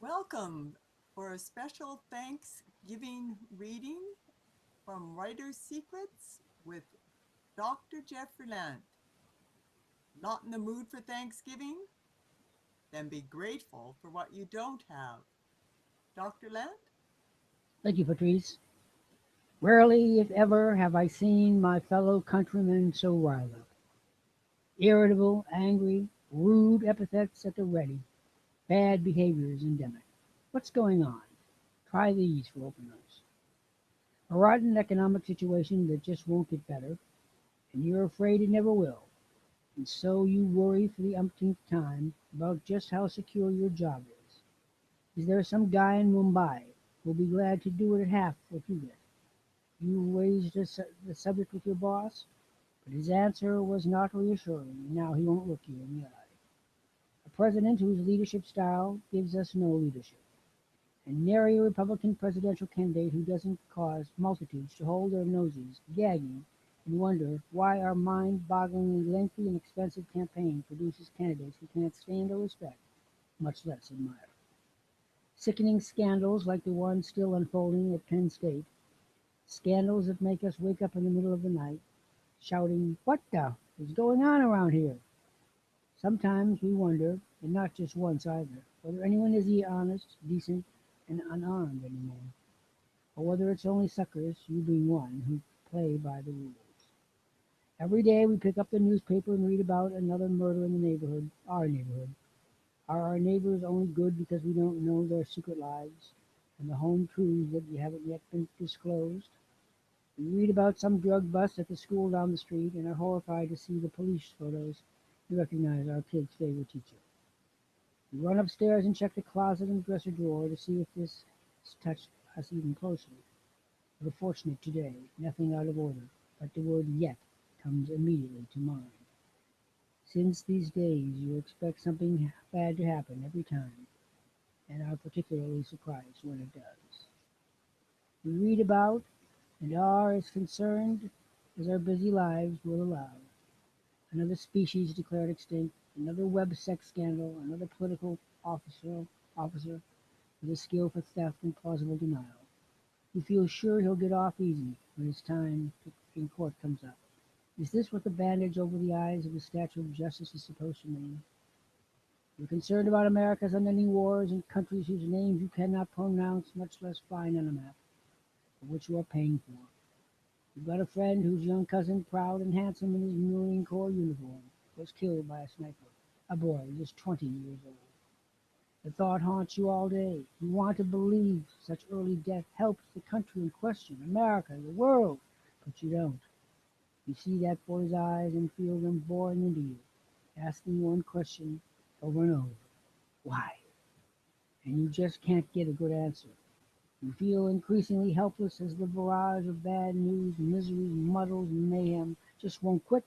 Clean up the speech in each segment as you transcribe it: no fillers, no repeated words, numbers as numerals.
Welcome for a special Thanksgiving reading from Writer's Secrets with Dr. Jeffrey Lant. Not in the mood for Thanksgiving? Then be grateful for what you don't have. Dr. Lant? Thank you, Patrice. Rarely, if ever, have I seen my fellow countrymen so riled up. Irritable, angry, rude epithets at the ready. Bad behavior is endemic. What's going on? Try these for openers. A rotten economic situation that just won't get better, and you're afraid it never will. And so you worry for the umpteenth time about just how secure your job is. Is there some guy in Mumbai who'll be glad to do it at half what you get? You raised the subject with your boss, but his answer was not reassuring, and now he won't look you in the eye. A president whose leadership style gives us no leadership. And nary a Republican presidential candidate who doesn't cause multitudes to hold their noses, gagging, and wonder why our mind-bogglingly lengthy and expensive campaign produces candidates we can't stand or respect, much less admire. Sickening scandals like the one still unfolding at Penn State, scandals that make us wake up in the middle of the night, shouting, "What the is going on around here?" Sometimes we wonder, and not just once either, whether anyone is honest, decent, and unarmed anymore, or whether it's only suckers, you being one, who play by the rules. Every day we pick up the newspaper and read about another murder in the neighborhood, our neighborhood. Are our neighbors only good because we don't know their secret lives and the home truths that haven't yet been disclosed? We read about some drug bust at the school down the street and are horrified to see the police photos to recognize our kid's favorite teacher. We run upstairs and check the closet and dresser drawer to see if this has touched us even closely. We're fortunate today, nothing out of order, but the word yet comes immediately to mind. Since these days you expect something bad to happen every time, and are particularly surprised when it does. We read about and are as concerned as our busy lives will allow. Another species declared extinct, another web sex scandal, another political officer with a skill for theft and plausible denial. He feels sure he'll get off easy when his time in court comes up. Is this what the bandage over the eyes of the statue of justice is supposed to mean? You're concerned about America's unending wars in countries whose names you cannot pronounce, much less find on a map, but which you are paying for. You've got a friend whose young cousin, proud and handsome in his Marine Corps uniform, was killed by a sniper, a boy just 20 years old. The thought haunts you all day. You want to believe such early death helps the country in question, America, the world, but you don't. You see that boy's eyes and feel them boring into you, asking one question over and over. Why? And you just can't get a good answer. You feel increasingly helpless as the barrage of bad news, misery, muddles, and mayhem just won't quit.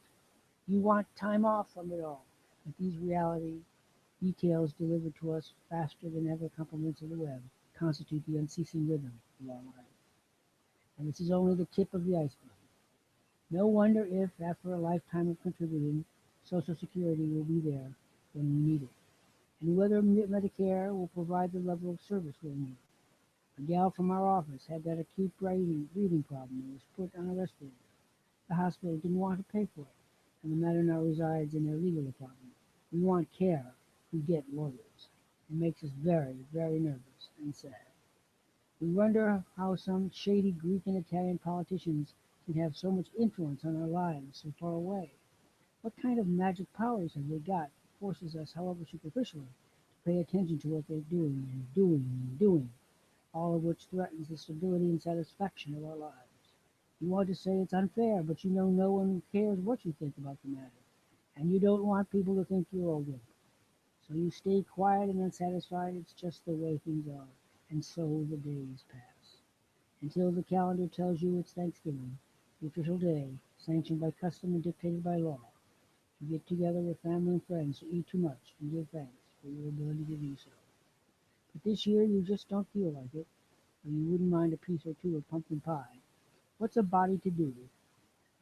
You want time off from it all, but these reality details delivered to us faster than ever compliments of the web constitute the unceasing rhythm of our life. And this is only the tip of the iceberg. No wonder if, after a lifetime of contributing, Social Security will be there when we need it, and whether Medicare will provide the level of service we'll need. A gal from our office had that acute breathing problem and was put on a respirator. The hospital didn't want to pay for it, and the matter now resides in their legal department. We want care, we get lawyers. It makes us very, very nervous and sad. We wonder how some shady Greek and Italian politicians can have so much influence on our lives so far away. What kind of magic powers have they got that forces us, however superficially, to pay attention to what they're doing and doing and doing, all of which threatens the stability and satisfaction of our lives? You want to say it's unfair, but you know no one cares what you think about the matter, and you don't want people to think you're a wimp. So you stay quiet and unsatisfied. It's just the way things are, and so the days pass until the calendar tells you it's Thanksgiving, the official day, sanctioned by custom and dictated by law. You get together with family and friends to eat too much and give thanks for your ability to do so. But this year you just don't feel like it, or you wouldn't mind a piece or two of pumpkin pie. What's a body to do?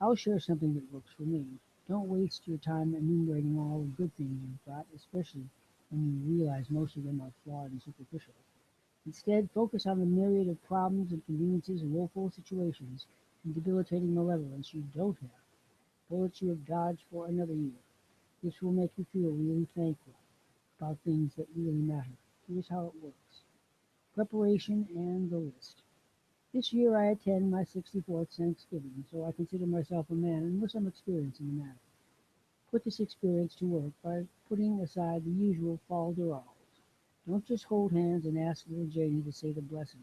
I'll share something that works for me. Don't waste your time enumerating all the good things you've got, especially when you realize most of them are flawed and superficial. Instead, focus on the myriad of problems, inconveniences, woeful situations, and debilitating malevolence you don't have, bullets you have dodged for another year. This will make you feel really thankful about things that really matter. Here's how it works. Preparation and the list. This year I attend my 64th Thanksgiving, so I consider myself a man and with some experience in the matter. Put this experience to work by putting aside the usual fol de rols. Don't just hold hands and ask little Janie to say the blessing.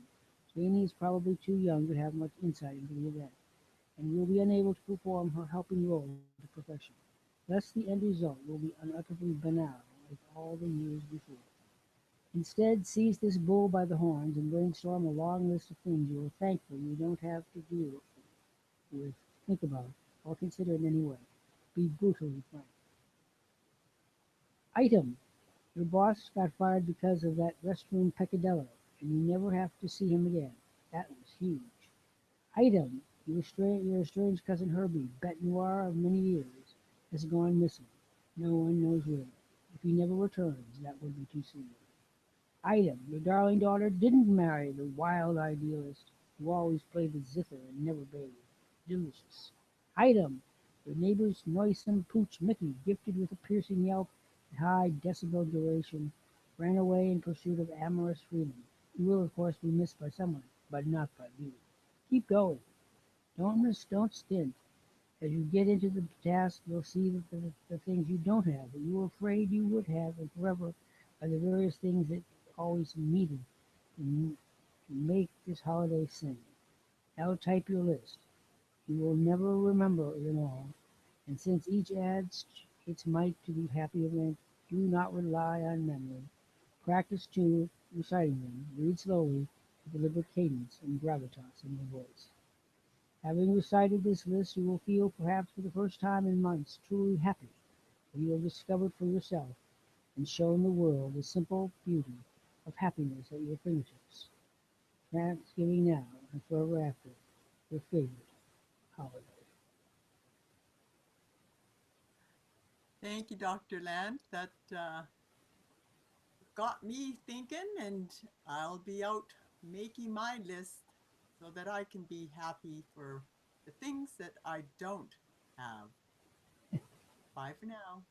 Janie is probably too young to have much insight into the event, and will be unable to perform her helping role to perfection. Thus, the end result will be unutterably banal, like all the years before. Instead, seize this bull by the horns and brainstorm a long list of things you are thankful you don't have to deal with, think about, or consider in any way. Be brutally frank. Item: your boss got fired because of that restroom peccadillo, and you never have to see him again. That was huge. Item: your estranged cousin Herbie, bête noire of many years, has gone missing. No one knows where. If he never returns, that would be too soon. Item: your darling daughter didn't marry the wild idealist who always played the zither and never bathed. Delicious. Item: your neighbor's noisome pooch Mickey, gifted with a piercing yelp and high decibel duration, ran away in pursuit of amorous freedom. He will, of course, be missed by someone, but not by you. Keep going. Don't stint. As you get into the task, you'll see that the things you don't have, that you were afraid you would have, and forever, are the various things that always needed to make this holiday sing. Now type your list. You will never remember them all, and since each adds its might to the happy event, do not rely on memory. Practice too reciting them. Read slowly, with deliberate cadence and gravitas in your voice. Having recited this list, you will feel, perhaps for the first time in months, truly happy, for you have discovered for yourself and shown the world the simple beauty of happiness at your fingertips. Thanksgiving now and forever after, your favorite holiday. Thank you, Dr. Lant. That got me thinking, and I'll be out making my list so that I can be happy for the things that I don't have. Bye for now.